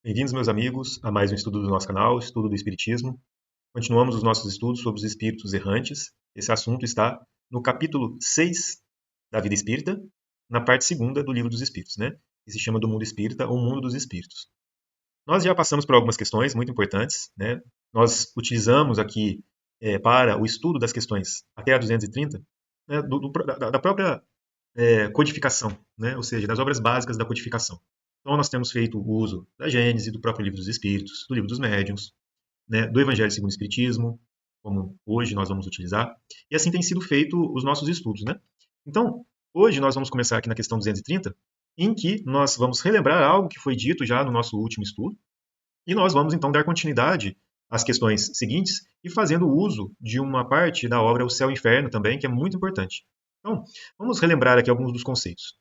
Bem-vindos, meus amigos, a mais um estudo do nosso canal, Estudo do Espiritismo. Continuamos os nossos estudos sobre os espíritos errantes. Esse assunto está no capítulo 6 da Vida Espírita, na parte segunda do Livro dos Espíritos, né? Que se chama do Mundo Espírita, ou Mundo dos Espíritos. Nós já passamos por algumas questões muito importantes, né? Nós utilizamos aqui, para o estudo das questões até a 230, né, da própria codificação, né? Ou seja, das obras básicas da codificação. Então, nós temos feito o uso da Gênese, do próprio Livro dos Espíritos, do Livro dos Médiuns, né, do Evangelho segundo o Espiritismo, como hoje nós vamos utilizar, e assim tem sido feito os nossos estudos, né? Então, hoje nós vamos começar aqui na questão 230, em que nós vamos relembrar algo que foi dito já no nosso último estudo, e nós vamos então dar continuidade às questões seguintes e fazendo uso de uma parte da obra O Céu e o Inferno também, que é muito importante. Então, vamos relembrar aqui alguns dos conceitos.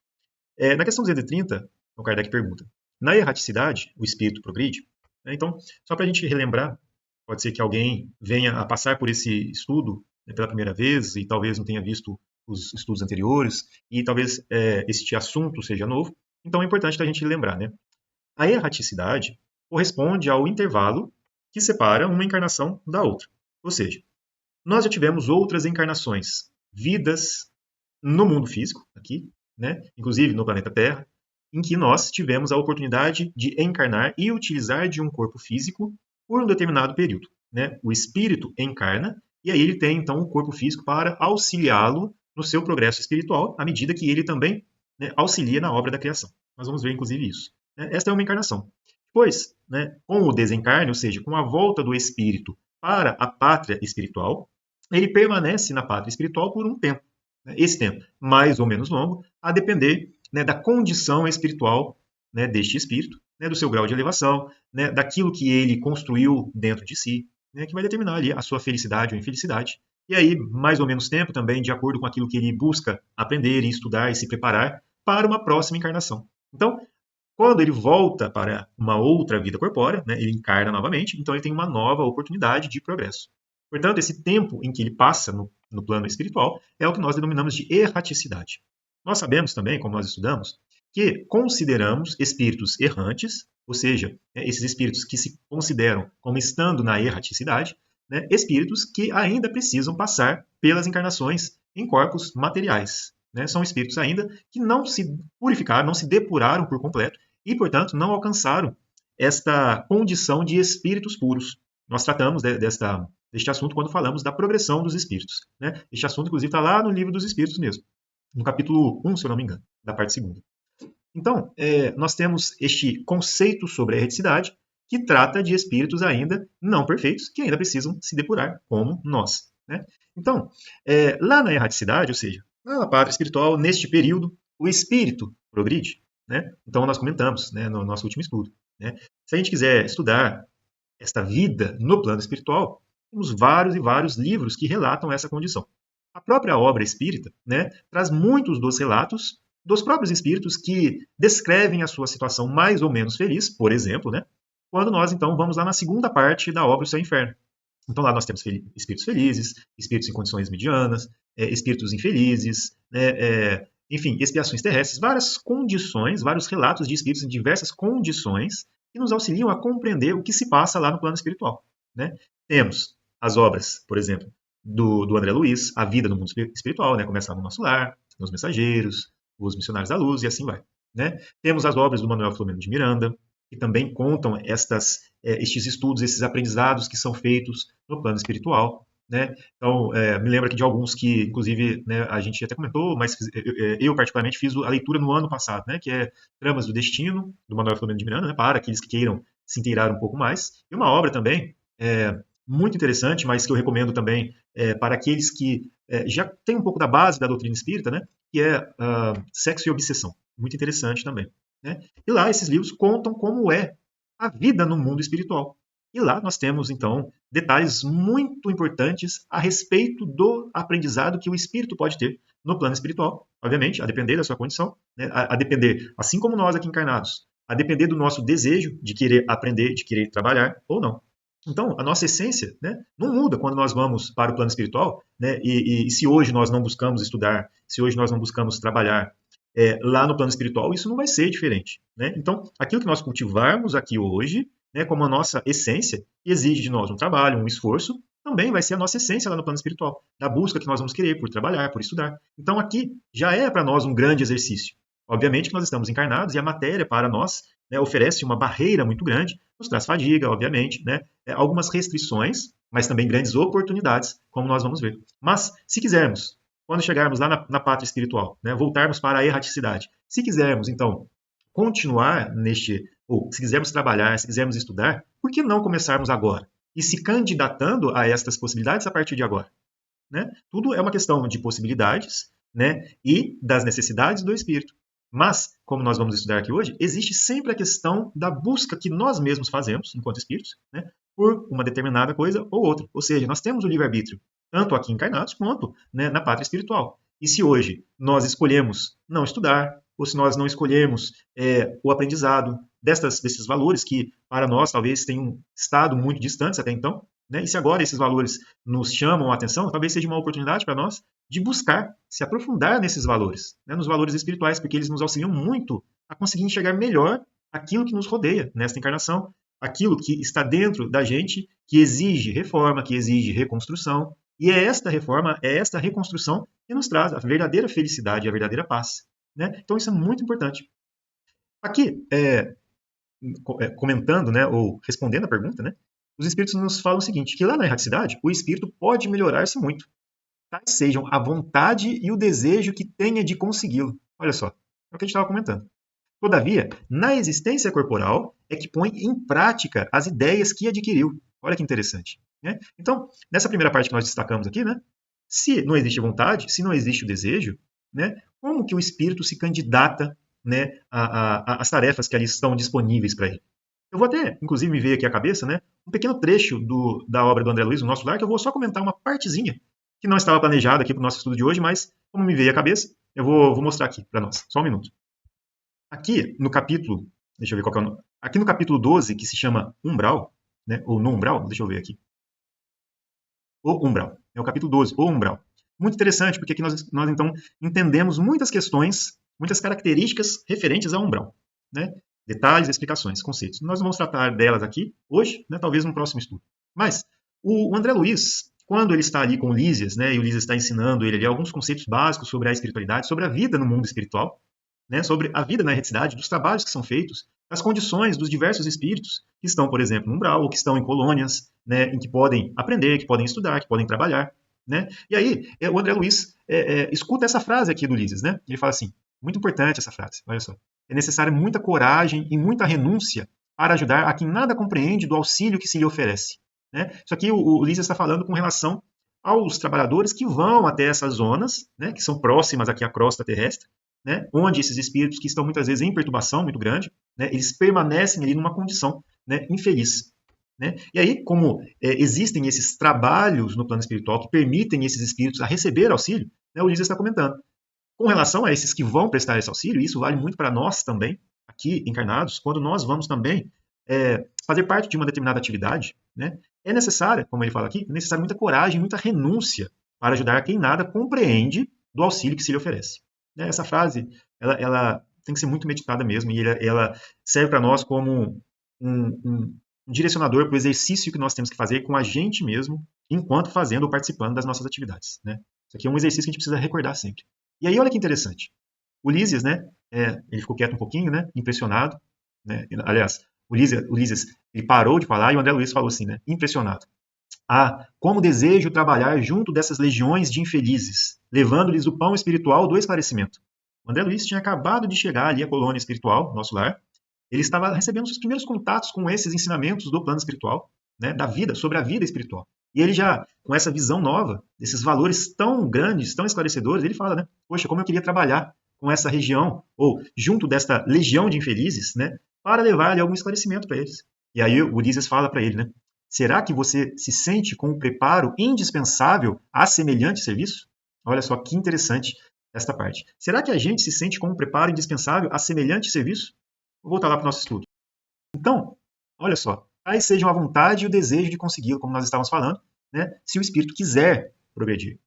Na questão 230, o Kardec pergunta: na erraticidade, o espírito progride? Então, só para a gente relembrar, pode ser que alguém venha a passar por esse estudo, né, pela primeira vez e talvez não tenha visto os estudos anteriores e talvez este assunto seja novo. Então, é importante que a gente lembrar, né? A erraticidade corresponde ao intervalo que separa uma encarnação da outra. Ou seja, nós já tivemos outras encarnações, vidas no mundo físico, aqui, né? Inclusive no planeta Terra, em que nós tivemos a oportunidade de encarnar e utilizar de um corpo físico por um determinado período, né? O espírito encarna e aí ele tem então um corpo físico para auxiliá-lo no seu progresso espiritual, à medida que ele também, né, auxilia na obra da criação. Nós vamos ver inclusive isso, né? Esta é uma encarnação. Depois, né, com o desencarne, ou seja, com a volta do espírito para a pátria espiritual, ele permanece na pátria espiritual por um tempo. Esse tempo, mais ou menos longo, a depender, né, da condição espiritual, né, deste espírito, né, do seu grau de elevação, né, daquilo que ele construiu dentro de si, né, que vai determinar ali a sua felicidade ou infelicidade. E aí, mais ou menos tempo também, de acordo com aquilo que ele busca aprender e estudar e se preparar para uma próxima encarnação. Então, quando ele volta para uma outra vida corpórea, né, ele encarna novamente, então ele tem uma nova oportunidade de progresso. Portanto, esse tempo em que ele passa no plano espiritual é o que nós denominamos de erraticidade. Nós sabemos também, como nós estudamos, que consideramos espíritos errantes, ou seja, esses espíritos que se consideram como estando na erraticidade, né, espíritos que ainda precisam passar pelas encarnações em corpos materiais. Né? São espíritos ainda que não se purificaram, não se depuraram por completo e, portanto, não alcançaram esta condição de espíritos puros. Nós tratamos deste assunto quando falamos da progressão dos espíritos. Né? Este assunto, inclusive, está lá no Livro dos Espíritos mesmo, no capítulo 1, se eu não me engano, da parte segunda. Então, nós temos este conceito sobre a erraticidade que trata de espíritos ainda não perfeitos, que ainda precisam se depurar, como nós. Né? Então, lá na erraticidade, ou seja, na pátria espiritual, neste período, o espírito progride. Né? Então, nós comentamos, né, no nosso último estudo. Né? Se a gente quiser estudar esta vida no plano espiritual, temos vários e vários livros que relatam essa condição. A própria obra espírita, né, traz muitos dos relatos dos próprios espíritos que descrevem a sua situação mais ou menos feliz, por exemplo, né, quando nós então vamos lá na segunda parte da obra O Céu e o Inferno. Então lá nós temos espíritos felizes, espíritos em condições medianas, espíritos infelizes, né, enfim, expiações terrestres, várias condições, vários relatos de espíritos em diversas condições que nos auxiliam a compreender o que se passa lá no plano espiritual. Né? Temos as obras, por exemplo, do André Luiz, A Vida no Mundo Espiritual, né? Começa no Nosso Lar, Os Mensageiros, Os Missionários da Luz e assim vai. Né? Temos as obras do Manuel Filomeno de Miranda, que também contam estes estudos, esses aprendizados que são feitos no plano espiritual. Né? Então, me lembro aqui de alguns que, inclusive, né, a gente até comentou, mas eu particularmente fiz a leitura no ano passado, né, que é Tramas do Destino, do Manuel Filomeno de Miranda, né, para aqueles que queiram se inteirar um pouco mais. E uma obra também muito interessante, mas que eu recomendo também para aqueles que já têm um pouco da base da doutrina espírita, né, que é Sexo e Obsessão. Muito interessante também. Né? E lá esses livros contam como é a vida no mundo espiritual. E lá nós temos, então, detalhes muito importantes a respeito do aprendizado que o espírito pode ter no plano espiritual, obviamente, a depender da sua condição, né? A depender, assim como nós aqui encarnados, a depender do nosso desejo de querer aprender, de querer trabalhar ou não. Então, a nossa essência, né, não muda quando nós vamos para o plano espiritual, né, e se hoje nós não buscamos estudar, se hoje nós não buscamos trabalhar, lá no plano espiritual isso não vai ser diferente, né? Então, aquilo que nós cultivarmos aqui hoje, né, como a nossa essência, que exige de nós um trabalho, um esforço, também vai ser a nossa essência lá no plano espiritual, da busca que nós vamos querer por trabalhar, por estudar. Então, aqui já é para nós um grande exercício. Obviamente que nós estamos encarnados e a matéria para nós, né, oferece uma barreira muito grande, nos traz fadiga, obviamente, né, algumas restrições, mas também grandes oportunidades, como nós vamos ver. Mas, se quisermos, quando chegarmos lá na pátria espiritual, né, voltarmos para a erraticidade, se quisermos, então, continuar ou se quisermos trabalhar, se quisermos estudar, por que não começarmos agora? E se candidatando a estas possibilidades a partir de agora? Né? Tudo é uma questão de possibilidades, né, e das necessidades do espírito. Mas, como nós vamos estudar aqui hoje, existe sempre a questão da busca que nós mesmos fazemos, enquanto espíritos, né, por uma determinada coisa ou outra. Ou seja, nós temos o livre-arbítrio, tanto aqui encarnados quanto, né, na pátria espiritual. E se hoje nós escolhemos não estudar, ou se nós não escolhemos o aprendizado desses valores que, para nós, talvez tenham estado muito distantes até então, né, e se agora esses valores nos chamam a atenção, talvez seja uma oportunidade para nós de buscar se aprofundar nesses valores, né, nos valores espirituais, porque eles nos auxiliam muito a conseguir enxergar melhor aquilo que nos rodeia nesta encarnação, aquilo que está dentro da gente, que exige reforma, que exige reconstrução, e é esta reforma, é esta reconstrução que nos traz a verdadeira felicidade, a verdadeira paz. Né? Então isso é muito importante. Aqui, comentando, né, ou respondendo a pergunta, né, os espíritos nos falam o seguinte, que lá na erraticidade, o espírito pode melhorar-se muito. Tais sejam a vontade e o desejo que tenha de consegui-lo. Olha só, é o que a gente estava comentando. Todavia, na existência corporal é que põe em prática as ideias que adquiriu. Olha que interessante. Né? Então, nessa primeira parte que nós destacamos aqui, né, se não existe vontade, se não existe o desejo, né, como que o espírito se candidata, né, às tarefas que ali estão disponíveis para ele? Eu vou até, inclusive, me veio aqui à cabeça, né, um pequeno trecho da obra do André Luiz, O Nosso Lar, que eu vou só comentar uma partezinha, que não estava planejada aqui para o nosso estudo de hoje, mas como me veio à cabeça, eu vou mostrar aqui para nós. Só um minuto. Aqui no capítulo, deixa eu ver qual que é o nome. Aqui no capítulo 12, que se chama Umbral, né, ou No Umbral, deixa eu ver aqui. O Umbral. É o capítulo 12, O Umbral. Muito interessante, porque aqui nós então entendemos muitas questões, muitas características referentes ao umbral. Né? Detalhes, explicações, conceitos. Nós vamos tratar delas aqui hoje, né, talvez no próximo estudo. Mas o André Luiz, quando ele está ali com o Lísias, né, e o Lísias está ensinando ele ali alguns conceitos básicos sobre a espiritualidade, sobre a vida no mundo espiritual, né, sobre a vida na erraticidade, dos trabalhos que são feitos, das condições dos diversos espíritos que estão, por exemplo, no umbral, ou que estão em colônias, né, em que podem aprender, que podem estudar, que podem trabalhar. Né? E aí, o André Luiz escuta essa frase aqui do Lísias. Né? Ele fala assim, muito importante essa frase, olha só. É necessária muita coragem e muita renúncia para ajudar a quem nada compreende do auxílio que se lhe oferece. Né? Isso aqui o Lísias está falando com relação aos trabalhadores que vão até essas zonas, né, que são próximas aqui à crosta terrestre, né, onde esses espíritos que estão muitas vezes em perturbação muito grande, né, eles permanecem ali numa condição, né, infeliz. Né? E aí, como existem esses trabalhos no plano espiritual que permitem esses espíritos a receber auxílio, né, o Lísias está comentando. Com relação a esses que vão prestar esse auxílio, isso vale muito para nós também, aqui encarnados, quando nós vamos também fazer parte de uma determinada atividade, né, é necessária, como ele fala aqui, é necessária muita coragem, muita renúncia para ajudar quem nada compreende do auxílio que se lhe oferece. Né? Essa frase, ela tem que ser muito meditada mesmo, e ela serve para nós como um direcionador para o exercício que nós temos que fazer com a gente mesmo, enquanto fazendo ou participando das nossas atividades. Né? Isso aqui é um exercício que a gente precisa recordar sempre. E aí, olha que interessante. O Lísias, né, ele ficou quieto um pouquinho, né, impressionado. Né? Aliás, o Lísias ele parou de falar e o André Luiz falou assim, né, impressionado. Ah, como desejo trabalhar junto dessas legiões de infelizes, levando-lhes o pão espiritual do esclarecimento. O André Luiz tinha acabado de chegar ali à colônia espiritual, nosso lar. Ele estava recebendo seus primeiros contatos com esses ensinamentos do plano espiritual, né, da vida, sobre a vida espiritual. E ele já, com essa visão nova, desses valores tão grandes, tão esclarecedores, ele fala, né, poxa, como eu queria trabalhar com essa região, ou junto desta legião de infelizes, né, para levar ali algum esclarecimento para eles. E aí o Ulisses fala para ele, né, será que você se sente com o preparo indispensável a semelhante serviço? Olha só que interessante esta parte. Será que a gente se sente com o preparo indispensável a semelhante serviço? Vou voltar lá para o nosso estudo. Então, olha só, tais sejam a vontade e o desejo de consegui-lo, como nós estávamos falando, né, se o espírito quiser progredir.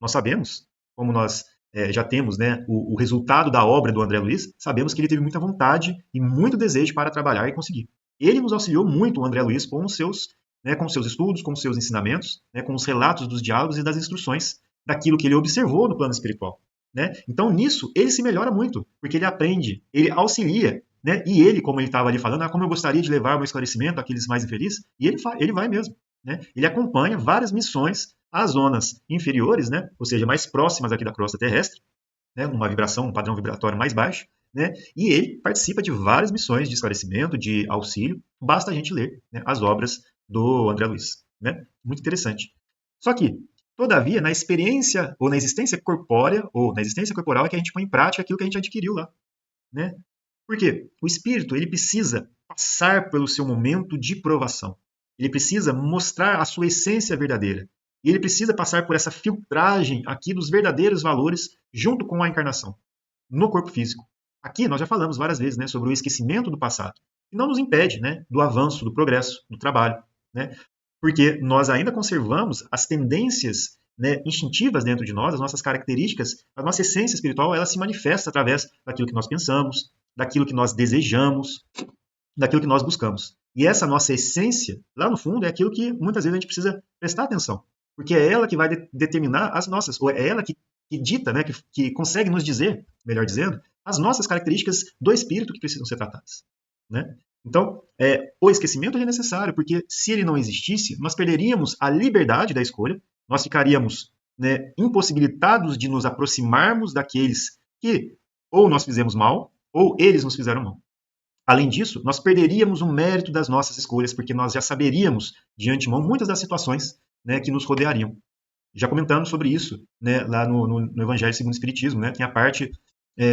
Nós sabemos, como nós já temos, né, o resultado da obra do André Luiz, sabemos que ele teve muita vontade e muito desejo para trabalhar e conseguir. Ele nos auxiliou muito, o André Luiz, com os seus estudos, com os seus ensinamentos, né, com os relatos dos diálogos e das instruções daquilo que ele observou no plano espiritual. Né? Então, nisso, ele se melhora muito, porque ele aprende, ele auxilia, né? E ele, como ele estava ali falando, como eu gostaria de levar o meu esclarecimento àqueles mais infelizes, e ele vai mesmo. Né? Ele acompanha várias missões às zonas inferiores, né? Ou seja, mais próximas aqui da crosta terrestre, né? Numa vibração, um padrão vibratório mais baixo, né? E ele participa de várias missões de esclarecimento, de auxílio. Basta a gente ler, né, as obras do André Luiz. Né? Muito interessante. Só que, todavia, na experiência ou na existência corpórea ou na existência corporal é que a gente põe em prática aquilo que a gente adquiriu lá. Né? Por quê? O espírito ele precisa passar pelo seu momento de provação. Ele precisa mostrar a sua essência verdadeira. E ele precisa passar por essa filtragem aqui dos verdadeiros valores junto com a encarnação, no corpo físico. Aqui nós já falamos várias vezes, né, sobre o esquecimento do passado, que não nos impede, né, do avanço, do progresso, do trabalho. Né? Porque nós ainda conservamos as tendências, né, instintivas dentro de nós, as nossas características, a nossa essência espiritual, ela se manifesta através daquilo que nós pensamos, daquilo que nós desejamos, daquilo que nós buscamos. E essa nossa essência, lá no fundo, é aquilo que muitas vezes a gente precisa prestar atenção, porque é ela que vai determinar as nossas, ou é ela que dita, né, que consegue nos dizer, melhor dizendo, as nossas características do espírito que precisam ser tratadas. Né? Então, o esquecimento é necessário, porque se ele não existisse, nós perderíamos a liberdade da escolha, nós ficaríamos, né, impossibilitados de nos aproximarmos daqueles que ou nós fizemos mal, ou eles nos fizeram mal. Além disso, nós perderíamos o mérito das nossas escolhas, porque nós já saberíamos de antemão muitas das situações, né, que nos rodeariam. Já comentamos sobre isso, né, lá no Evangelho segundo o Espiritismo, né, tem a parte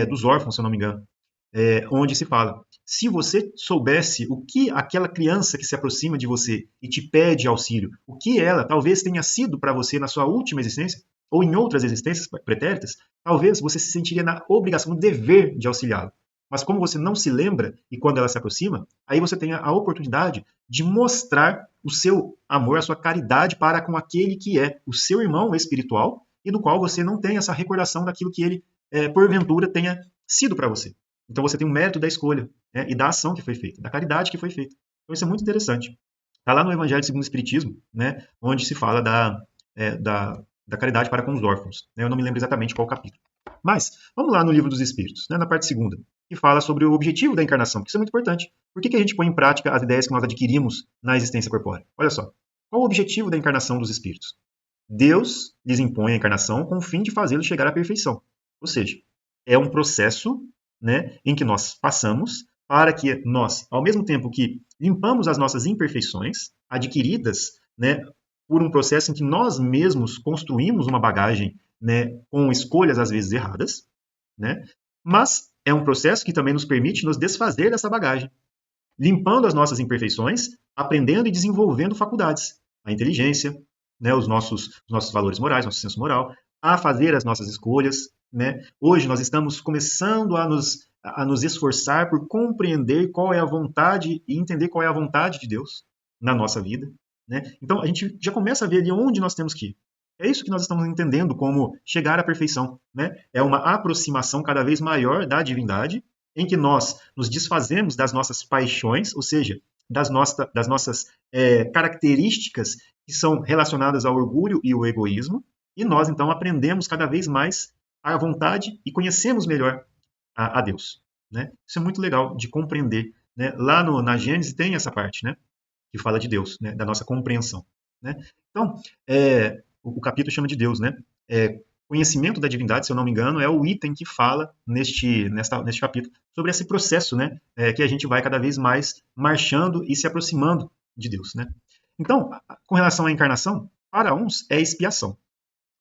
dos órfãos, se eu não me engano, onde se fala: se você soubesse o que aquela criança que se aproxima de você e te pede auxílio, o que ela talvez tenha sido para você na sua última existência, ou em outras existências pretéritas, talvez você se sentiria na obrigação, no dever de auxiliá-la. Mas como você não se lembra, e quando ela se aproxima, aí você tem a oportunidade de mostrar o seu amor, a sua caridade para com aquele que é o seu irmão espiritual e do qual você não tem essa recordação daquilo que ele, porventura, tenha sido para você. Então você tem o mérito da escolha, né, e da ação que foi feita, da caridade que foi feita. Então isso é muito interessante. Está lá no Evangelho segundo o Espiritismo, né, onde se fala da caridade para com os órfãos. Né? Eu não me lembro exatamente qual capítulo. Mas vamos lá no Livro dos Espíritos, né, na parte segunda, que fala sobre o objetivo da encarnação, porque isso é muito importante. Por que a gente põe em prática as ideias que nós adquirimos na existência corpórea? Olha só, qual o objetivo da encarnação dos espíritos? Deus lhes impõe a encarnação com o fim de fazê-los chegar à perfeição. Ou seja, é um processo, né, em que nós passamos para que nós, ao mesmo tempo que limpamos as nossas imperfeições adquiridas, né, por um processo em que nós mesmos construímos uma bagagem, né, com escolhas às vezes erradas, né, mas é um processo que também nos permite nos desfazer dessa bagagem, limpando as nossas imperfeições, aprendendo e desenvolvendo faculdades, a inteligência, né, os nossos valores morais, nosso senso moral, a fazer as nossas escolhas. Né? Hoje nós estamos começando a nos esforçar por compreender qual é a vontade e entender qual é a vontade de Deus na nossa vida. Né? Então a gente já começa a ver ali onde nós temos que ir. É isso que nós estamos entendendo como chegar à perfeição. Né? É uma aproximação cada vez maior da divindade, em que nós nos desfazemos das nossas paixões, ou seja, das nossas características que são relacionadas ao orgulho e ao egoísmo, e nós então aprendemos cada vez mais a vontade e conhecemos melhor a Deus. Né? Isso é muito legal de compreender. Né? Lá na Gênesis tem essa parte, né, que fala de Deus, né, da nossa compreensão. Né? Então, o capítulo chama de Deus, né? Conhecimento da divindade, se eu não me engano, é o item que fala neste capítulo sobre esse processo, né, que a gente vai cada vez mais marchando e se aproximando de Deus. Né? Então, com relação à encarnação, para uns é expiação,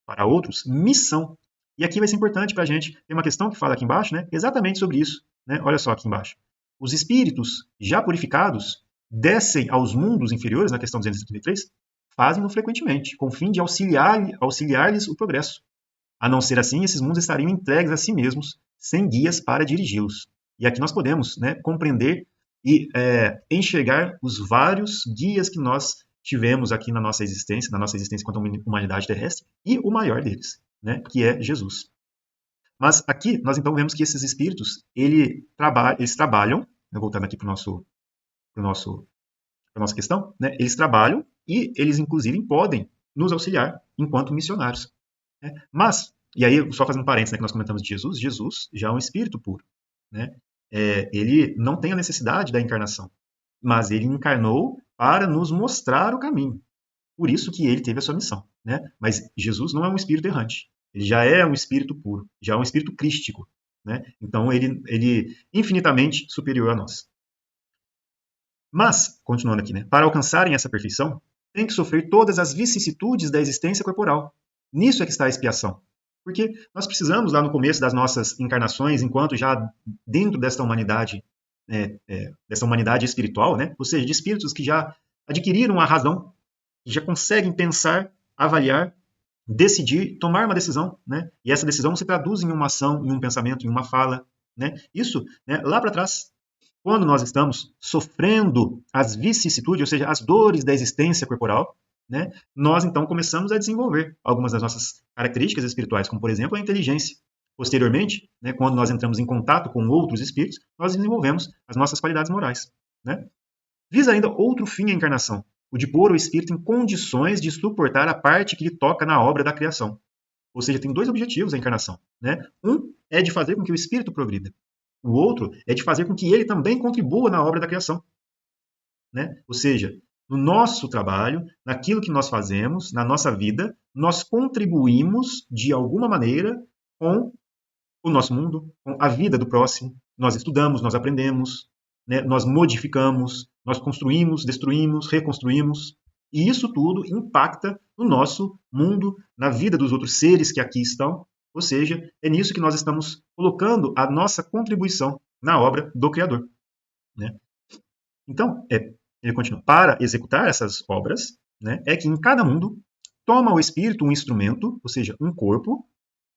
para outros, missão. E aqui vai ser importante para a gente, tem uma questão que fala aqui embaixo, né, exatamente sobre isso. Né? Olha só aqui embaixo. Os espíritos já purificados descem aos mundos inferiores, na questão 233, fazem-no frequentemente, com o fim de auxiliar-lhes o progresso. A não ser assim, esses mundos estariam entregues a si mesmos, sem guias para dirigi-los. E aqui nós podemos, né, compreender e enxergar os vários guias que nós tivemos aqui na nossa existência quanto à humanidade terrestre, e o maior deles, né, que é Jesus. Mas aqui nós então vemos que esses espíritos, eles trabalham, né, voltando aqui para a nossa questão, né, eles trabalham e eles inclusive podem nos auxiliar enquanto missionários. Né? Mas, e aí só fazendo um parênteses, né, que nós comentamos de Jesus, Jesus já é um espírito puro. Né? Ele não tem a necessidade da encarnação, mas ele encarnou para nos mostrar o caminho. Por isso que ele teve a sua missão. Né? Mas Jesus não é um espírito errante. Ele já é um espírito puro, já é um espírito crístico. Né? Então ele é infinitamente superior a nós. Mas, continuando aqui, né, para alcançarem essa perfeição, tem que sofrer todas as vicissitudes da existência corporal. Nisso é que está a expiação. Porque nós precisamos, lá no começo das nossas encarnações, enquanto já dentro desta humanidade, dessa humanidade espiritual, né, ou seja, de espíritos que já adquiriram a razão, que já conseguem pensar, avaliar, decidir, tomar uma decisão, né, e essa decisão se traduz em uma ação, em um pensamento, em uma fala. Né, isso, né, lá para trás, quando nós estamos sofrendo as vicissitudes, ou seja, as dores da existência corporal, né, nós então começamos a desenvolver algumas das nossas características espirituais, como por exemplo a inteligência. Posteriormente, né, quando nós entramos em contato com outros espíritos, nós desenvolvemos as nossas qualidades morais. Né? Visa ainda outro fim a encarnação, o de pôr o espírito em condições de suportar a parte que lhe toca na obra da criação. Ou seja, tem dois objetivos a encarnação. Né? Um é de fazer com que o espírito progrida. O outro é de fazer com que ele também contribua na obra da criação. Né? Ou seja, no nosso trabalho, naquilo que nós fazemos, na nossa vida, nós contribuímos de alguma maneira com o nosso mundo, com a vida do próximo. Nós estudamos, nós aprendemos, né? Nós modificamos, nós construímos, destruímos, reconstruímos. E isso tudo impacta no nosso mundo, na vida dos outros seres que aqui estão. Ou seja, é nisso que nós estamos colocando a nossa contribuição na obra do Criador. Né? Então, ele continua, para executar essas obras, né, é que em cada mundo toma o espírito um instrumento, ou seja, um corpo,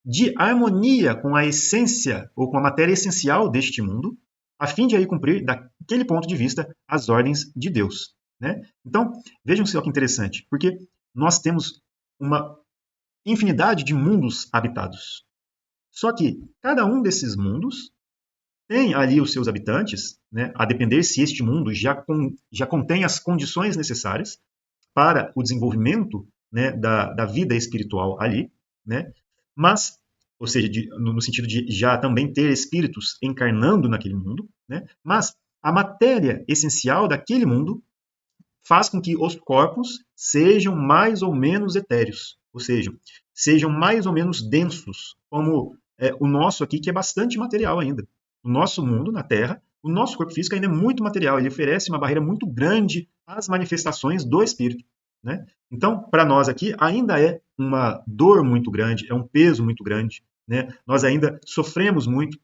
de harmonia com a essência ou com a matéria essencial deste mundo, a fim de aí cumprir, daquele ponto de vista, as ordens de Deus. Né? Então, vejam só que interessante, porque nós temos uma infinidade de mundos habitados. Só que cada um desses mundos tem ali os seus habitantes, né, a depender se este mundo já contém as condições necessárias para o desenvolvimento, né, da vida espiritual ali, né, mas, ou seja, no sentido de já também ter espíritos encarnando naquele mundo, né, mas a matéria essencial daquele mundo faz com que os corpos sejam mais ou menos etéreos, ou seja, sejam mais ou menos densos, como o nosso aqui, que é bastante material ainda. O nosso mundo, na Terra, o nosso corpo físico ainda é muito material, ele oferece uma barreira muito grande às manifestações do espírito. Né? Então, para nós aqui, ainda é uma dor muito grande, é um peso muito grande, né? Nós ainda sofremos muito.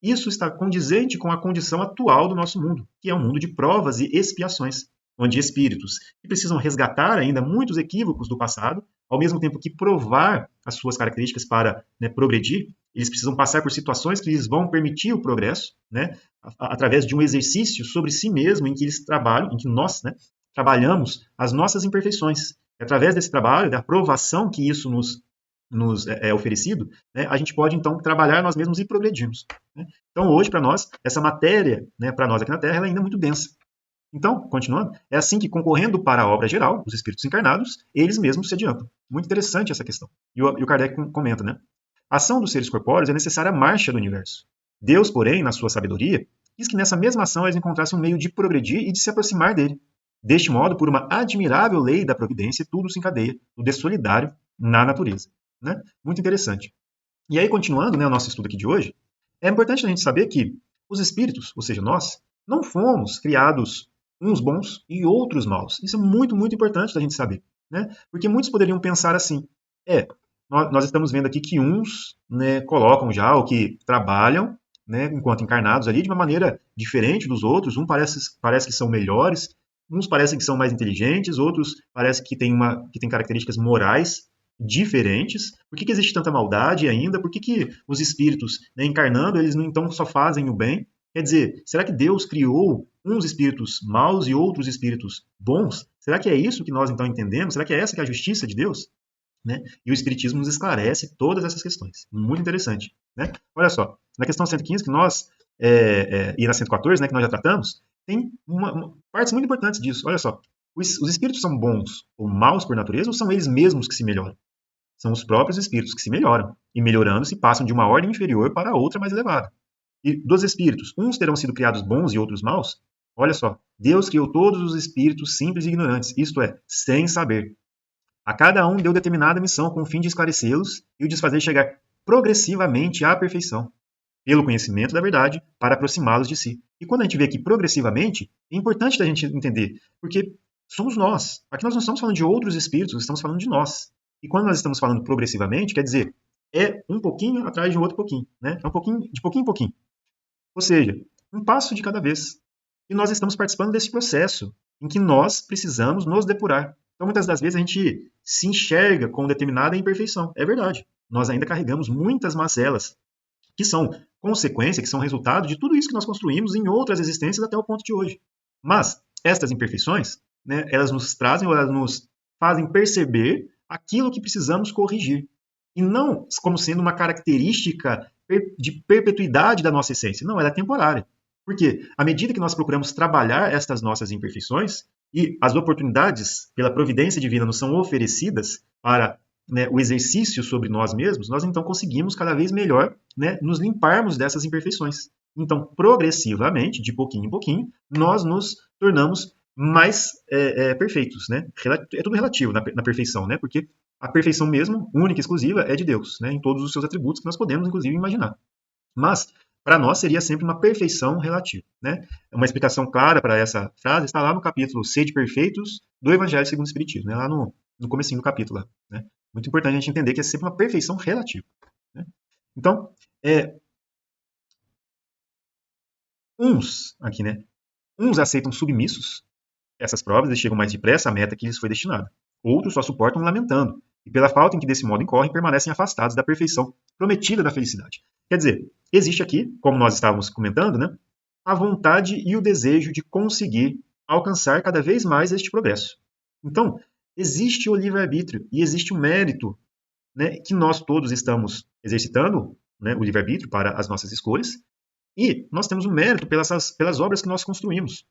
Isso está condizente com a condição atual do nosso mundo, que é um mundo de provas e expiações, onde espíritos que precisam resgatar ainda muitos equívocos do passado, ao mesmo tempo que provar as suas características para, né, progredir, eles precisam passar por situações que lhes vão permitir o progresso, né, através de um exercício sobre si mesmo, em que eles trabalham, em que nós, né, trabalhamos as nossas imperfeições. E através desse trabalho, da aprovação que isso nos é oferecido, né, a gente pode então trabalhar nós mesmos e progredirmos. Né? Então hoje para nós, essa matéria, né, para nós aqui na Terra, ela ainda é muito densa. Então, continuando, é assim que concorrendo para a obra geral, os espíritos encarnados, eles mesmos se adiantam. Muito interessante essa questão. E o Kardec comenta, né? A ação dos seres corpóreos é necessária à marcha do universo. Deus, porém, na sua sabedoria, quis que nessa mesma ação eles encontrassem um meio de progredir e de se aproximar dele. Deste modo, por uma admirável lei da providência, tudo se encadeia, tudo é solidário na natureza. Né? Muito interessante. E aí, continuando, né, o nosso estudo aqui de hoje, é importante a gente saber que os espíritos, ou seja, nós, não fomos criados uns bons e outros maus. Isso é muito, muito importante da gente saber. Né? Porque muitos poderiam pensar assim, nós estamos vendo aqui que uns, né, colocam já, ou que trabalham, né, enquanto encarnados ali, de uma maneira diferente dos outros, parece que são melhores, uns parecem que são mais inteligentes, outros parecem que têm características morais diferentes. Por que existe tanta maldade ainda? Por que os espíritos, né, encarnando, eles não então só fazem o bem? Quer dizer, será que Deus criou uns espíritos maus e outros espíritos bons? Será que é isso que nós então entendemos? Será que é essa que é a justiça de Deus? né? E o Espiritismo nos esclarece todas essas questões. Muito interessante, né? Olha só, na questão 115, que nós, e na 114, né, que nós já tratamos, tem partes muito importantes disso. Olha só, os espíritos são bons ou maus por natureza, ou são eles mesmos que se melhoram? São os próprios espíritos que se melhoram, e melhorando se passam de uma ordem inferior para outra mais elevada. E dos espíritos, uns terão sido criados bons e outros maus? Olha só, Deus criou todos os espíritos simples e ignorantes, isto é, sem saber. A cada um deu determinada missão com o fim de esclarecê-los e o de fazer chegar progressivamente à perfeição, pelo conhecimento da verdade, para aproximá-los de si. E quando a gente vê aqui progressivamente, é importante da gente entender, porque somos nós. Aqui nós não estamos falando de outros espíritos, nós estamos falando de nós. E quando nós estamos falando progressivamente, quer dizer, é um pouquinho atrás de um outro pouquinho, né? É um pouquinho, de pouquinho em pouquinho. Ou seja, um passo de cada vez. E nós estamos participando desse processo em que nós precisamos nos depurar. Então, muitas das vezes, a gente se enxerga com determinada imperfeição. É verdade. Nós ainda carregamos muitas mazelas, que são consequência, que são resultado de tudo isso que nós construímos em outras existências até o ponto de hoje. Mas, estas imperfeições, né, elas nos trazem, ou elas nos fazem perceber aquilo que precisamos corrigir. E não como sendo uma característica de perpetuidade da nossa essência. Não, ela é temporária. Porque, à medida que nós procuramos trabalhar estas nossas imperfeições, e as oportunidades pela providência divina nos são oferecidas para, né, o exercício sobre nós mesmos, nós então conseguimos cada vez melhor, né, nos limparmos dessas imperfeições. Então, progressivamente, de pouquinho em pouquinho, nós nos tornamos mais perfeitos. Né? É tudo relativo na perfeição, né? Porque a perfeição mesmo, única e exclusiva, é de Deus, né? Em todos os seus atributos que nós podemos, inclusive, imaginar. Mas, para nós, seria sempre uma perfeição relativa. Né? Uma explicação clara para essa frase está lá no capítulo Sede Perfeitos do Evangelho segundo o Espiritismo, né? Lá no comecinho do capítulo. Lá, né? Muito importante a gente entender que é sempre uma perfeição relativa. Né? Então, aqui, né? Uns aceitam submissos essas provas e chegam mais depressa à meta que lhes foi destinada. Outros só suportam lamentando, e pela falta em que desse modo incorrem, permanecem afastados da perfeição prometida da felicidade. Quer dizer, existe aqui, como nós estávamos comentando, né, a vontade e o desejo de conseguir alcançar cada vez mais este progresso. Então, existe o livre-arbítrio e existe o mérito, né, que nós todos estamos exercitando, né, o livre-arbítrio para as nossas escolhas, e nós temos o mérito pelas obras que nós construímos.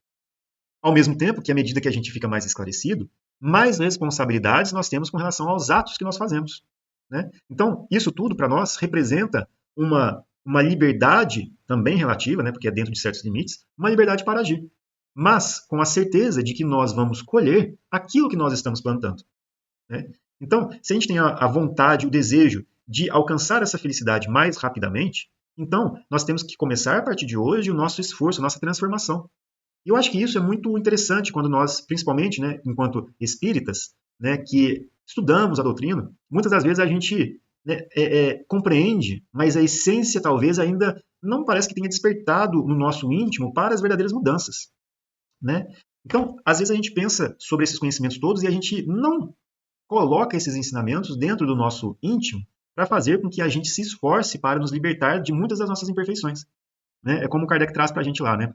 Ao mesmo tempo que, à medida que a gente fica mais esclarecido, mais responsabilidades nós temos com relação aos atos que nós fazemos. Né? Então, isso tudo para nós representa uma liberdade também relativa, né, porque é dentro de certos limites, uma liberdade para agir. Mas com a certeza de que nós vamos colher aquilo que nós estamos plantando. Né? Então, se a gente tem a vontade, o desejo de alcançar essa felicidade mais rapidamente, então nós temos que começar a partir de hoje o nosso esforço, a nossa transformação. E eu acho que isso é muito interessante quando nós, principalmente, né, enquanto espíritas, né, que estudamos a doutrina, muitas das vezes a gente, né, compreende, mas a essência talvez ainda não parece que tenha despertado no nosso íntimo para as verdadeiras mudanças. Né? Então, às vezes a gente pensa sobre esses conhecimentos todos e a gente não coloca esses ensinamentos dentro do nosso íntimo para fazer com que a gente se esforce para nos libertar de muitas das nossas imperfeições. Né? É como o Kardec traz para a gente lá, né?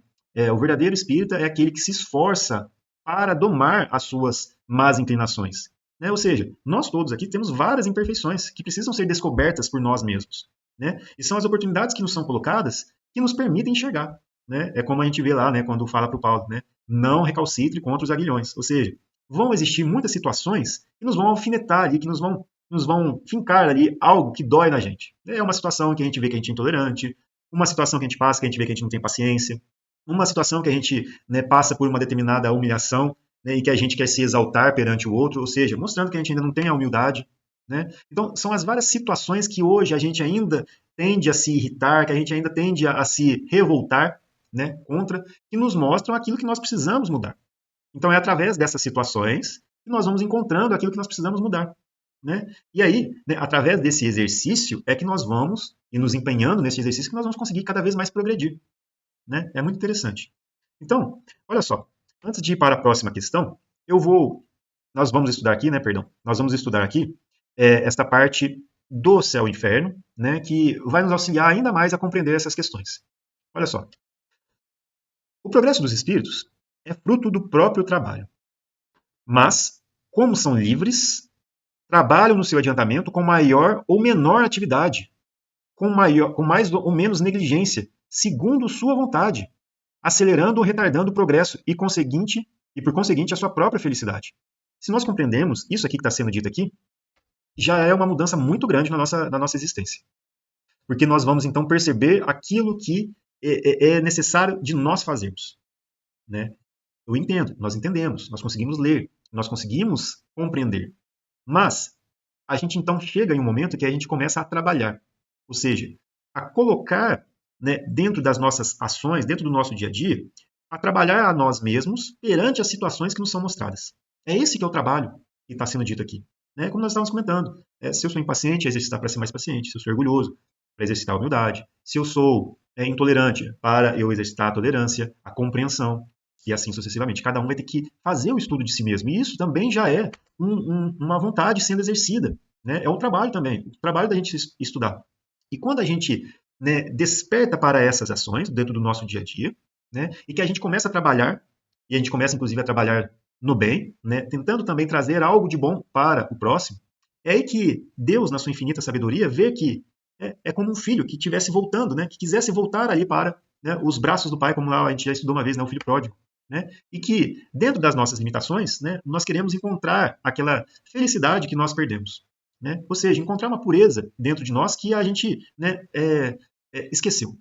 O verdadeiro espírita é aquele que se esforça para domar as suas más inclinações. Né? Ou seja, nós todos aqui temos várias imperfeições que precisam ser descobertas por nós mesmos. Né? E são as oportunidades que nos são colocadas que nos permitem enxergar. Né? É como a gente vê lá, né, quando fala para o Paulo, né? Não recalcitre contra os aguilhões. Ou seja, vão existir muitas situações que nos vão alfinetar ali, que nos vão fincar ali algo que dói na gente. É uma situação que a gente vê que a gente é intolerante, uma situação que a gente passa que a gente vê que a gente não tem paciência, uma situação que a gente, né, passa por uma determinada humilhação, né, e que a gente quer se exaltar perante o outro, ou seja, mostrando que a gente ainda não tem a humildade. Né? Então, são as várias situações que hoje a gente ainda tende a se irritar, que a gente ainda tende a se revoltar, né, contra, que nos mostram aquilo que nós precisamos mudar. Então, é através dessas situações que nós vamos encontrando aquilo que nós precisamos mudar. Né? E aí, né, através desse exercício, é que nós vamos, e nos empenhando nesse exercício, que nós vamos conseguir cada vez mais progredir. Né? É muito interessante. Então, olha só, antes de ir para a próxima questão, nós vamos estudar aqui, né, perdão, nós vamos estudar aqui esta parte do céu e inferno, né, que vai nos auxiliar ainda mais a compreender essas questões. Olha só, o progresso dos espíritos é fruto do próprio trabalho, mas, como são livres, trabalham no seu adiantamento com maior ou menor atividade, com mais ou menos negligência, segundo sua vontade, acelerando ou retardando o progresso e por conseguinte, a sua própria felicidade. Se nós compreendemos isso aqui que está sendo dito aqui, já é uma mudança muito grande na nossa existência. Porque nós vamos, então, perceber aquilo que é necessário de nós fazermos. Né? Eu entendo, nós entendemos, nós conseguimos ler, nós conseguimos compreender. Mas a gente, então, chega em um momento que a gente começa a trabalhar. Ou seja, a colocar, né, dentro das nossas ações, dentro do nosso dia a dia, a trabalhar a nós mesmos perante as situações que nos são mostradas. É esse que é o trabalho que está sendo dito aqui. Né? Como nós estávamos comentando, se eu sou impaciente, exercitar para ser mais paciente. Se eu sou orgulhoso, para exercitar a humildade. Se eu sou intolerante, para eu exercitar a tolerância, a compreensão, e assim sucessivamente. Cada um vai ter que fazer o estudo de si mesmo. E isso também já é uma vontade sendo exercida. Né? É um trabalho também, o trabalho da gente estudar. E quando a gente, né, desperta para essas ações dentro do nosso dia a dia, né, e que a gente começa a trabalhar, e a gente começa inclusive a trabalhar no bem, né, tentando também trazer algo de bom para o próximo, é aí que Deus, na sua infinita sabedoria, vê que é como um filho que estivesse voltando, né, que quisesse voltar ali para, né, os braços do pai, como lá a gente já estudou uma vez, né, o filho pródigo. Né? E que, dentro das nossas limitações, né, nós queremos encontrar aquela felicidade que nós perdemos. Né? Ou seja, encontrar uma pureza dentro de nós que a gente, né, esqueceu.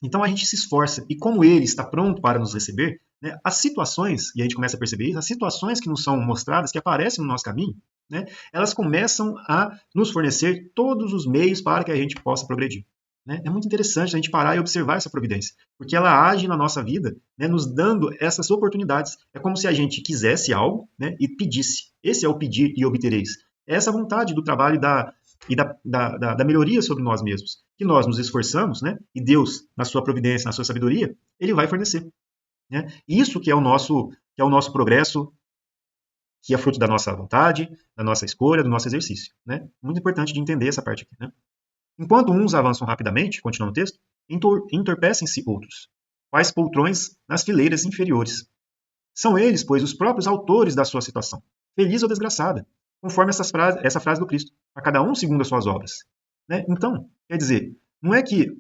Então a gente se esforça, e como ele está pronto para nos receber, né, as situações, e a gente começa a perceber isso, as situações que nos são mostradas, que aparecem no nosso caminho, né, elas começam a nos fornecer todos os meios para que a gente possa progredir. Né? É muito interessante a gente parar e observar essa providência, porque ela age na nossa vida, né, nos dando essas oportunidades. É como se a gente quisesse algo, né, e pedisse. Esse é o pedir e obtereis. É essa vontade do trabalho e da melhoria sobre nós mesmos, que nós nos esforçamos, né, e Deus, na sua providência, na sua sabedoria, ele vai fornecer. Né? Isso que é o nosso progresso, que é fruto da nossa vontade, da nossa escolha, do nosso exercício. Né? Muito importante de entender essa parte aqui. Né? Enquanto uns avançam rapidamente, continua o texto, entorpecem-se outros, quais poltrões nas fileiras inferiores. São eles, pois, os próprios autores da sua situação, feliz ou desgraçada, conforme essa frase do Cristo, a cada um segundo as suas obras. Né? Então, quer dizer, não é que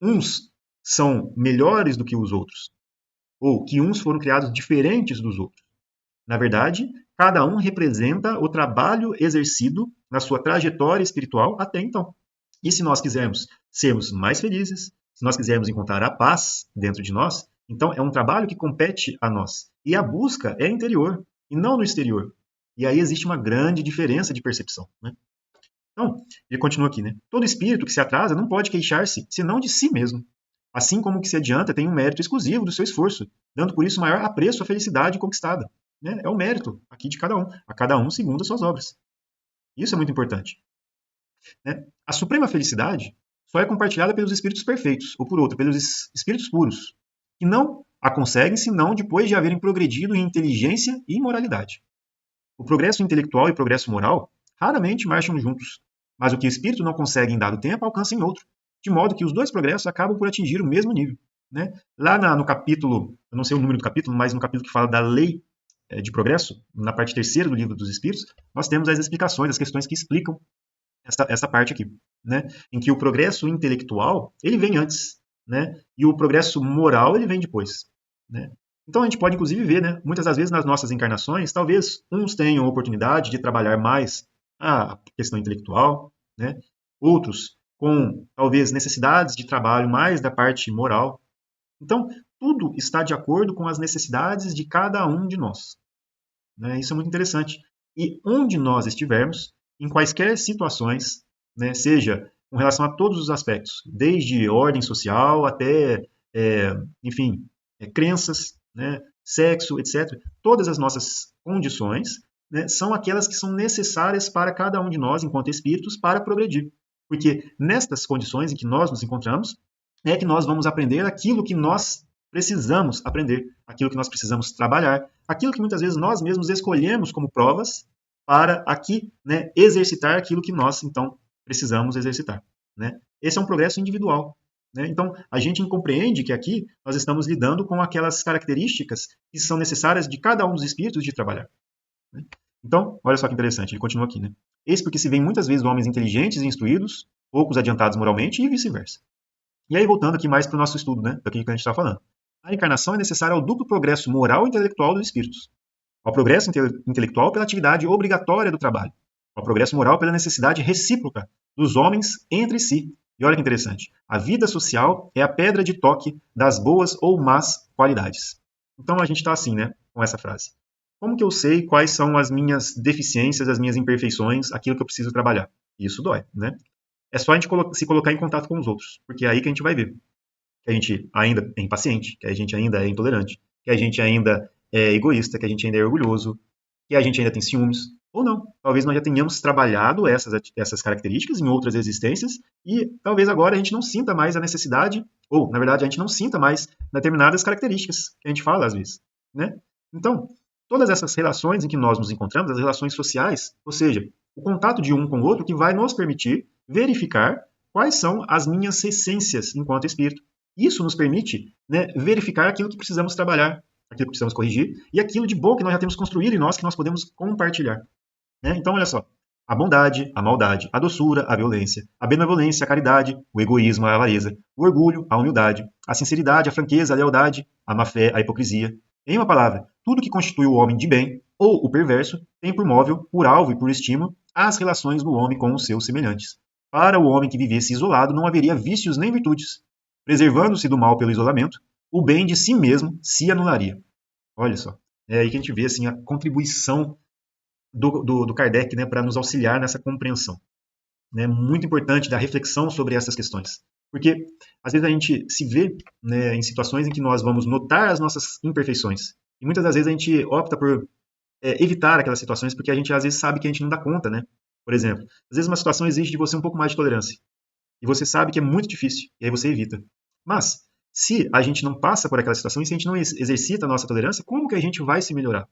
uns são melhores do que os outros, ou que uns foram criados diferentes dos outros. Na verdade, cada um representa o trabalho exercido na sua trajetória espiritual até então. E se nós quisermos sermos mais felizes, se nós quisermos encontrar a paz dentro de nós, então é um trabalho que compete a nós. E a busca é interior e não no exterior. E aí existe uma grande diferença de percepção. Né? Então, ele continua aqui, né? Todo espírito que se atrasa não pode queixar-se, senão de si mesmo. Assim como o que se adianta tem um mérito exclusivo do seu esforço, dando por isso maior apreço à felicidade conquistada. Né? É o mérito aqui de cada um, a cada um segundo as suas obras. Isso é muito importante. Né? A suprema felicidade só é compartilhada pelos espíritos perfeitos, ou por outro, pelos espíritos puros, que não a conseguem senão depois de haverem progredido em inteligência e moralidade. O progresso intelectual e o progresso moral raramente marcham juntos, mas o que o espírito não consegue em dado tempo alcança em outro, de modo que os dois progressos acabam por atingir o mesmo nível. Né? Lá no capítulo, eu não sei o número do capítulo, mas no capítulo que fala da lei de progresso, na parte terceira do livro dos Espíritos, nós temos as explicações, as questões que explicam essa parte aqui, né? Em que o progresso intelectual ele vem antes, né? E o progresso moral ele vem depois, né? Então a gente pode inclusive ver, né? Muitas das vezes nas nossas encarnações, talvez uns tenham a oportunidade de trabalhar mais a questão intelectual, né? Outros com talvez necessidades de trabalho mais da parte moral. Então tudo está de acordo com as necessidades de cada um de nós. Né? Isso é muito interessante. E onde nós estivermos, em quaisquer situações, né, seja com relação a todos os aspectos, desde ordem social até, enfim, crenças, né, sexo, etc., todas as nossas condições, né, são aquelas que são necessárias para cada um de nós, enquanto espíritos, para progredir. Porque nestas condições em que nós nos encontramos, é que nós vamos aprender aquilo que nós precisamos aprender, aquilo que nós precisamos trabalhar, aquilo que muitas vezes nós mesmos escolhemos como provas para aqui, né, exercitar aquilo que nós, então, precisamos exercitar. Né? Esse é um progresso individual. Né? Então, a gente compreende que aqui nós estamos lidando com aquelas características que são necessárias de cada um dos espíritos de trabalhar. Né? Então, olha só que interessante, ele continua aqui. Né? Eis porque se vê muitas vezes homens inteligentes e instruídos, poucos adiantados moralmente e vice-versa. E aí, voltando aqui mais para o nosso estudo, né, daquilo que a gente está falando. A encarnação é necessária ao duplo progresso moral e intelectual dos espíritos. Ao progresso intelectual pela atividade obrigatória do trabalho. Ao progresso moral pela necessidade recíproca dos homens entre si. E olha que interessante. A vida social é a pedra de toque das boas ou más qualidades. Então a gente está assim, né, com essa frase. Como que eu sei quais são as minhas deficiências, as minhas imperfeições, aquilo que eu preciso trabalhar? Isso dói, né? É só a gente se colocar em contato com os outros, porque é aí que a gente vai ver que a gente ainda é impaciente, que a gente ainda é intolerante, que a gente ainda é egoísta, que a gente ainda é orgulhoso, que a gente ainda tem ciúmes, ou não. Talvez nós já tenhamos trabalhado essas características em outras existências e talvez agora a gente não sinta mais a necessidade, ou, na verdade, a gente não sinta mais determinadas características que a gente fala às vezes, né? Então, todas essas relações em que nós nos encontramos, as relações sociais, ou seja, o contato de um com o outro que vai nos permitir verificar quais são as minhas essências enquanto espírito. Isso nos permite, né, verificar aquilo que precisamos trabalhar, aquilo que precisamos corrigir, e aquilo de bom que nós já temos construído em nós, que nós podemos compartilhar. Né? Então, olha só. A bondade, a maldade, a doçura, a violência, a benevolência, a caridade, o egoísmo, a avareza, o orgulho, a humildade, a sinceridade, a franqueza, a lealdade, a má-fé, a hipocrisia. Em uma palavra, tudo que constitui o homem de bem, ou o perverso, tem por móvel, por alvo e por estímulo, as relações do homem com os seus semelhantes. Para o homem que vivesse isolado, não haveria vícios nem virtudes. Preservando-se do mal pelo isolamento, o bem de si mesmo se anularia. Olha só, é aí que a gente vê assim, a contribuição do Kardec, né, para nos auxiliar nessa compreensão. É muito importante da reflexão sobre essas questões. Porque, às vezes, a gente se vê, né, em situações em que nós vamos notar as nossas imperfeições. E muitas das vezes a gente opta por evitar aquelas situações porque a gente, às vezes, sabe que a gente não dá conta, né? Por exemplo, às vezes uma situação exige de você um pouco mais de tolerância. E você sabe que é muito difícil, e aí você evita. Mas, se a gente não passa por aquela situação e se a gente não exercita a nossa tolerância, como que a gente vai se melhorar?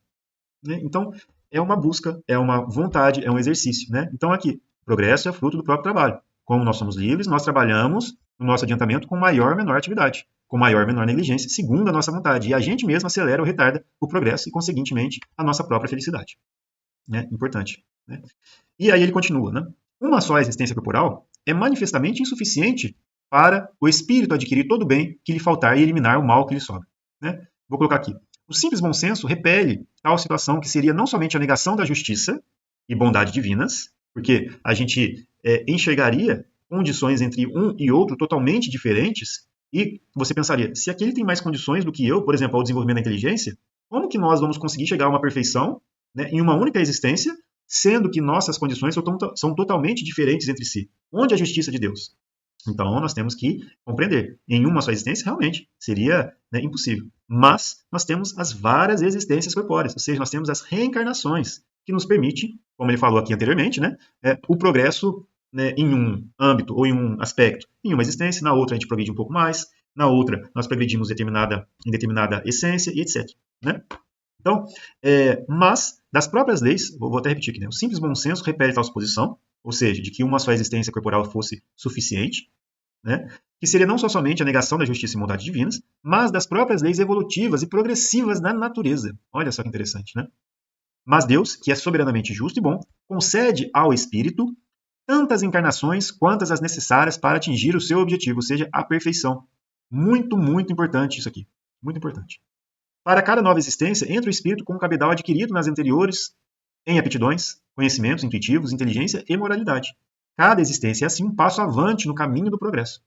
Né? Então, é uma busca, é uma vontade, é um exercício. Né? Então, aqui, progresso é fruto do próprio trabalho. Como nós somos livres, nós trabalhamos no nosso adiantamento com maior ou menor atividade, com maior ou menor negligência, segundo a nossa vontade. E a gente mesmo acelera ou retarda o progresso e, conseguintemente, a nossa própria felicidade. Né? Importante. Né? E aí ele continua. Né? Uma só existência corporal é manifestamente insuficiente para o espírito adquirir todo o bem que lhe faltar e eliminar o mal que lhe sobra. Né? Vou colocar aqui. O simples bom senso repele tal situação que seria não somente a negação da justiça e bondade divinas, porque a gente enxergaria condições entre um e outro totalmente diferentes, e você pensaria, se aquele tem mais condições do que eu, por exemplo, ao desenvolvimento da inteligência, como que nós vamos conseguir chegar a uma perfeição, né, em uma única existência, sendo que nossas condições são totalmente diferentes entre si? Onde é a justiça de Deus? Então, nós temos que compreender. Em uma só existência, realmente, seria, né, impossível. Mas nós temos as várias existências corpóreas, ou seja, nós temos as reencarnações, que nos permite, como ele falou aqui anteriormente, né, o progresso, né, em um âmbito ou em um aspecto. Em uma existência, na outra a gente progride um pouco mais, na outra nós progredimos em determinada essência e etc. Né? Então, mas das próprias leis, vou até repetir aqui, né, o simples bom senso repele tal suposição, ou seja, de que uma só existência corporal fosse suficiente, né, que seria não só somente a negação da justiça e bondade divinas, mas das próprias leis evolutivas e progressivas da natureza. Olha só que interessante, né? Mas Deus, que é soberanamente justo e bom, concede ao espírito tantas encarnações quantas as necessárias para atingir o seu objetivo, ou seja, a perfeição. Muito, muito importante isso aqui. Muito importante. Para cada nova existência, entra o espírito com o cabedal adquirido nas anteriores em aptidões, conhecimentos intuitivos, inteligência e moralidade. Cada existência é assim um passo avante no caminho do progresso.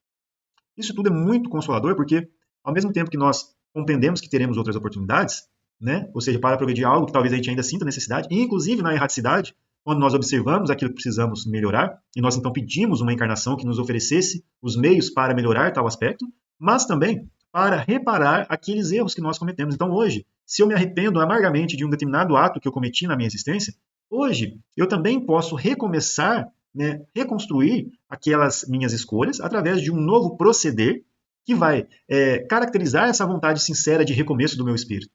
Isso tudo é muito consolador porque, ao mesmo tempo que nós compreendemos que teremos outras oportunidades, né, ou seja, para progredir algo que talvez a gente ainda sinta necessidade, e inclusive na erraticidade, quando nós observamos aquilo que precisamos melhorar, e nós então pedimos uma encarnação que nos oferecesse os meios para melhorar tal aspecto, mas também para reparar aqueles erros que nós cometemos. Então hoje, se eu me arrependo amargamente de um determinado ato que eu cometi na minha existência, hoje eu também posso recomeçar, né, reconstruir aquelas minhas escolhas através de um novo proceder que vai caracterizar essa vontade sincera de recomeço do meu espírito.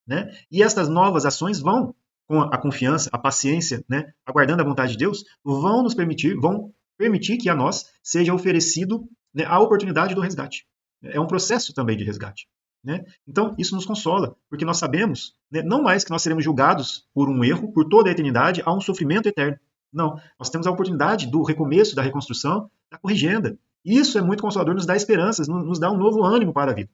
Né? E estas novas ações vão, com a confiança, a paciência, né, aguardando a vontade de Deus, vão permitir que a nós seja oferecido, né, a oportunidade do resgate. É um processo também de resgate. Né? Então, isso nos consola, porque nós sabemos, né, não mais que nós seremos julgados por um erro por toda a eternidade a um sofrimento eterno. Não, nós temos a oportunidade do recomeço, da reconstrução, da corrigenda. Isso é muito consolador, nos dá esperanças, nos dá um novo ânimo para a vida.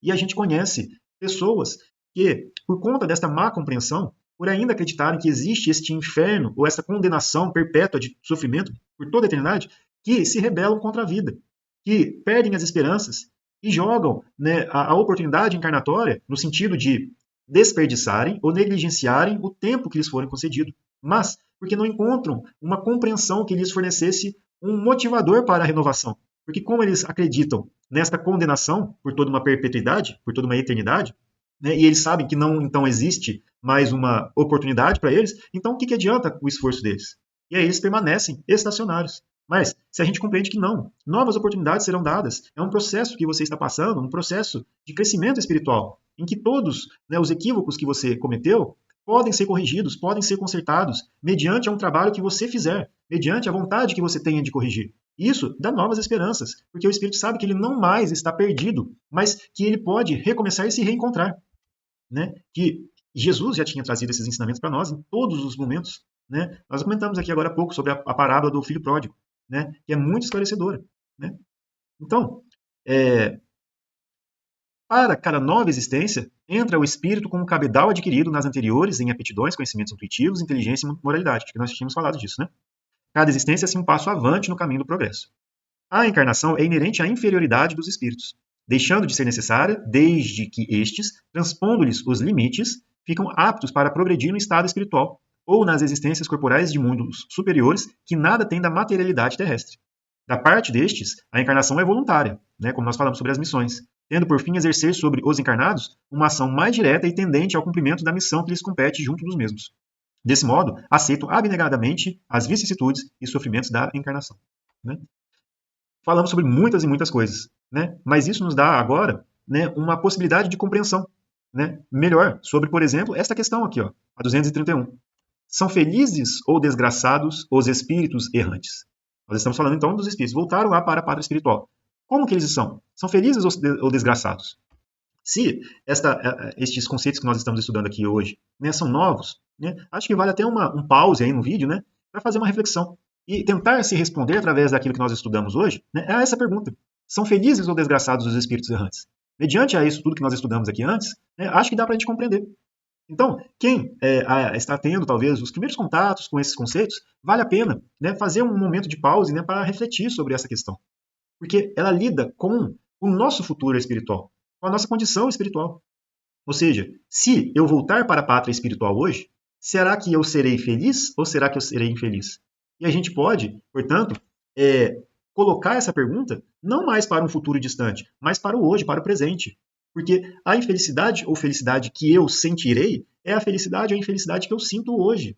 E a gente conhece pessoas que, por conta desta má compreensão, por ainda acreditarem que existe este inferno ou essa condenação perpétua de sofrimento por toda a eternidade, que se rebelam contra a vida, que perdem as esperanças e jogam, né, a oportunidade encarnatória no sentido de desperdiçarem ou negligenciarem o tempo que lhes foi concedido. Mas porque não encontram uma compreensão que lhes fornecesse um motivador para a renovação. Porque como eles acreditam nesta condenação por toda uma perpetuidade, por toda uma eternidade, né, e eles sabem que não então existe mais uma oportunidade para eles, então o que adianta o esforço deles? E aí eles permanecem estacionários. Mas se a gente compreende que não, novas oportunidades serão dadas, é um processo que você está passando, um processo de crescimento espiritual, em que todos, né, os equívocos que você cometeu podem ser corrigidos, podem ser consertados, mediante um trabalho que você fizer, mediante a vontade que você tenha de corrigir. Isso dá novas esperanças, porque o Espírito sabe que ele não mais está perdido, mas que ele pode recomeçar e se reencontrar. Né? Que Jesus já tinha trazido esses ensinamentos para nós em todos os momentos. Né? Nós comentamos aqui agora há pouco sobre a parábola do filho pródigo, né? Que é muito esclarecedora. Né? Então, para cada nova existência, entra o espírito com o cabedal adquirido nas anteriores em aptidões, conhecimentos intuitivos, inteligência e moralidade, que nós tínhamos falado disso. Né? Cada existência é assim um passo avante no caminho do progresso. A encarnação é inerente à inferioridade dos espíritos, deixando de ser necessária desde que estes, transpondo-lhes os limites, ficam aptos para progredir no estado espiritual ou nas existências corporais de mundos superiores que nada têm da materialidade terrestre. Da parte destes, a encarnação é voluntária, né, como nós falamos sobre as missões, tendo por fim exercer sobre os encarnados uma ação mais direta e tendente ao cumprimento da missão que lhes compete junto dos mesmos. Desse modo, aceitam abnegadamente as vicissitudes e sofrimentos da encarnação. Né? Falamos sobre muitas e muitas coisas, né? Mas isso nos dá agora, né, uma possibilidade de compreensão, né, melhor sobre, por exemplo, esta questão aqui, ó, a 231. São felizes ou desgraçados os espíritos errantes? Nós estamos falando então dos espíritos. Voltaram lá para a pátria espiritual. Como que eles são? São felizes ou desgraçados? Se estes conceitos que nós estamos estudando aqui hoje, né, são novos, né, acho que vale até um pause aí no vídeo, né, para fazer uma reflexão e tentar se responder através daquilo que nós estudamos hoje, né, a essa pergunta. São felizes ou desgraçados os espíritos errantes? Mediante a isso tudo que nós estudamos aqui antes, né, acho que dá para a gente compreender. Então, quem está tendo, talvez, os primeiros contatos com esses conceitos, vale a pena, né, fazer um momento de pause, né, para refletir sobre essa questão. Porque ela lida com o nosso futuro espiritual, com a nossa condição espiritual. Ou seja, se eu voltar para a pátria espiritual hoje, será que eu serei feliz ou será que eu serei infeliz? E a gente pode, portanto, colocar essa pergunta não mais para um futuro distante, mas para o hoje, para o presente. Porque a infelicidade ou felicidade que eu sentirei é a felicidade ou a infelicidade que eu sinto hoje.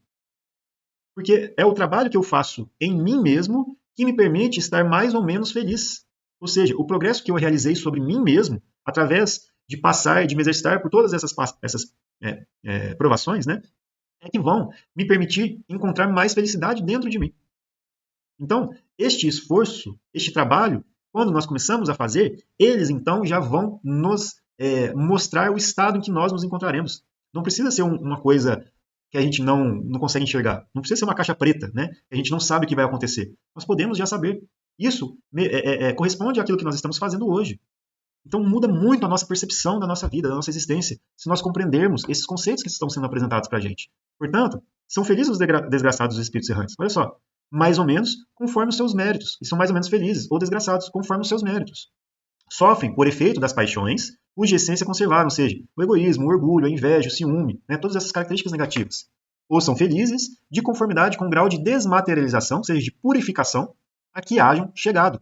Porque é o trabalho que eu faço em mim mesmo que me permite estar mais ou menos feliz. Ou seja, o progresso que eu realizei sobre mim mesmo, através de passar, de me exercitar por todas essas provações, né, é que vão me permitir encontrar mais felicidade dentro de mim. Então, este esforço, este trabalho, quando nós começamos a fazer, eles então já vão nos mostrar o estado em que nós nos encontraremos. Não precisa ser uma coisa que a gente não consegue enxergar. Não precisa ser uma caixa preta, né? A gente não sabe o que vai acontecer. Nós podemos já saber. Isso corresponde àquilo que nós estamos fazendo hoje. Então muda muito a nossa percepção da nossa vida, da nossa existência, se nós compreendermos esses conceitos que estão sendo apresentados para a gente. Portanto, são felizes os desgraçados os espíritos errantes. Olha só, mais ou menos conforme os seus méritos. E são mais ou menos felizes ou desgraçados conforme os seus méritos. Sofrem por efeito das paixões, cuja essência conservaram, ou seja, o egoísmo, o orgulho, a inveja, o ciúme, né, todas essas características negativas. Ou são felizes de conformidade com o grau de desmaterialização, ou seja, de purificação, a que hajam chegado.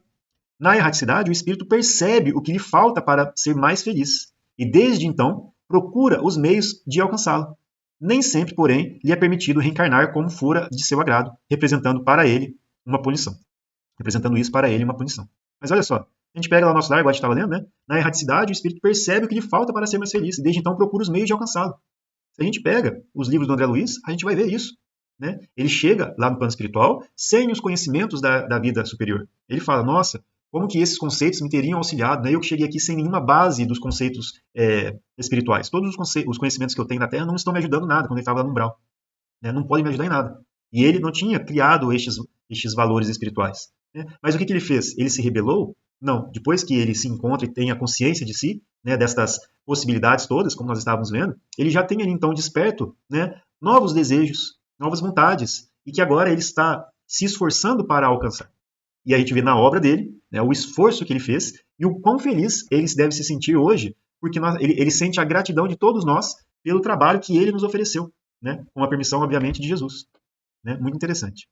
Na erraticidade, o espírito percebe o que lhe falta para ser mais feliz, e desde então procura os meios de alcançá-lo. Nem sempre, porém, lhe é permitido reencarnar como fora de seu agrado, representando para ele uma punição. Representando isso para ele uma punição. Mas olha só, a gente pega lá o nosso lar, igual a gente estava lendo, né? Na erraticidade, o espírito percebe o que lhe falta para ser mais feliz, e desde então procura os meios de alcançá-lo. Se a gente pega os livros do André Luiz, a gente vai ver isso. Né? Ele chega lá no plano espiritual sem os conhecimentos da vida superior. Ele fala, nossa, como que esses conceitos me teriam auxiliado? Né? Eu que cheguei aqui sem nenhuma base dos conceitos espirituais. Todos os conhecimentos que eu tenho na Terra não estão me ajudando em nada quando ele estava lá no umbral. Né? Não podem me ajudar em nada. E ele não tinha criado estes valores espirituais. Né? Mas o que ele fez? Ele se rebelou? Não. Depois que ele se encontra e tem a consciência de si, né, destas possibilidades todas, como nós estávamos vendo, ele já tem ali então desperto, né, novos desejos, novas vontades, e que agora ele está se esforçando para alcançar. E a gente vê na obra dele, né, o esforço que ele fez e o quão feliz ele deve se sentir hoje, porque ele sente a gratidão de todos nós pelo trabalho que ele nos ofereceu, né, com a permissão, obviamente, de Jesus. Né? Muito interessante.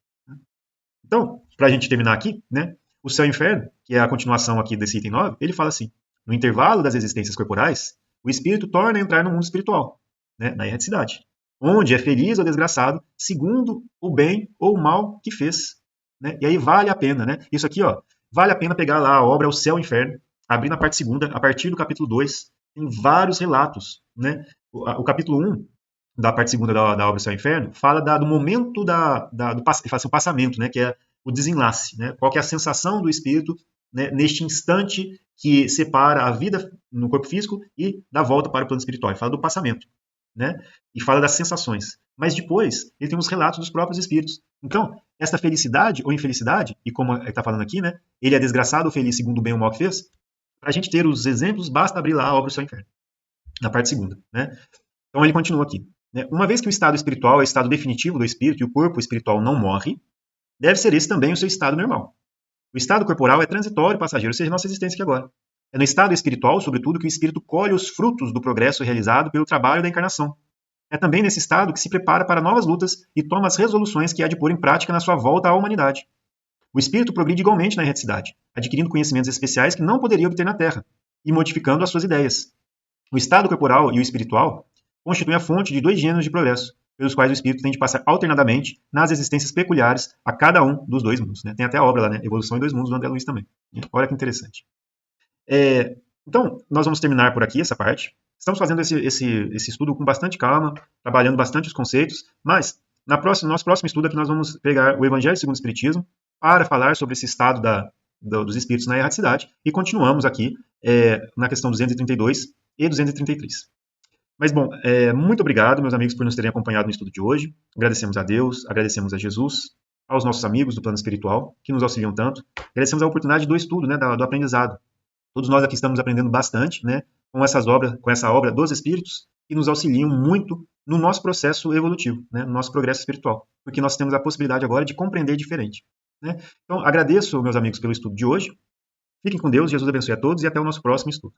Então, para a gente terminar aqui, né, o céu e o inferno, que é a continuação aqui desse item 9, ele fala assim: no intervalo das existências corporais, o espírito torna a entrar no mundo espiritual, né, na erraticidade, onde é feliz ou desgraçado, segundo o bem ou o mal que fez. Né? E aí vale a pena, né? Isso aqui, ó, vale a pena pegar lá a obra O Céu e o Inferno, abrir na parte segunda, a partir do capítulo 2, tem vários relatos, né? O capítulo 1, da parte segunda da obra O Céu e o Inferno, fala do momento do ele fala assim, o passamento, né? Que é o desenlace, né? Qual que é a sensação do espírito, né, neste instante que separa a vida no corpo físico e da volta para o plano espiritual. Ele fala do passamento, né? E fala das sensações. Mas depois, ele tem os relatos dos próprios espíritos. Então, essa felicidade ou infelicidade, e como ele está falando aqui, né? Ele é desgraçado ou feliz segundo o bem ou o mal que fez? Para a gente ter os exemplos, basta abrir lá a obra O Céu e o Inferno, na parte segunda, né? Então ele continua aqui. Né? Uma vez que o estado espiritual é o estado definitivo do espírito e o corpo espiritual não morre, deve ser esse também o seu estado normal. O estado corporal é transitório e passageiro, ou seja, nossa existência aqui agora. É no estado espiritual, sobretudo, que o espírito colhe os frutos do progresso realizado pelo trabalho da encarnação. É também nesse estado que se prepara para novas lutas e toma as resoluções que há de pôr em prática na sua volta à humanidade. O espírito progride igualmente na erraticidade, adquirindo conhecimentos especiais que não poderia obter na Terra e modificando as suas ideias. O estado corporal e o espiritual constituem a fonte de dois gêneros de progresso, pelos quais o espírito tem de passar alternadamente nas existências peculiares a cada um dos dois mundos. Né? Tem até a obra lá, né? Evolução em Dois Mundos, do André Luiz também. Olha que interessante. Então, nós vamos terminar por aqui essa parte. Estamos fazendo esse estudo com bastante calma, trabalhando bastante os conceitos, mas nosso próximo estudo aqui nós vamos pegar o Evangelho segundo o Espiritismo para falar sobre esse estado dos espíritos na erraticidade e continuamos aqui na questão 232 e 233. Mas, bom, muito obrigado, meus amigos, por nos terem acompanhado no estudo de hoje. Agradecemos a Deus, agradecemos a Jesus, aos nossos amigos do plano espiritual, que nos auxiliam tanto. Agradecemos a oportunidade do estudo, né, do aprendizado. Todos nós aqui estamos aprendendo bastante, né, com essa obra dos Espíritos, que nos auxiliam muito no nosso processo evolutivo, né, no nosso progresso espiritual, porque nós temos a possibilidade agora de compreender diferente. Né? Então, agradeço, meus amigos, pelo estudo de hoje. Fiquem com Deus, Jesus abençoe a todos e até o nosso próximo estudo.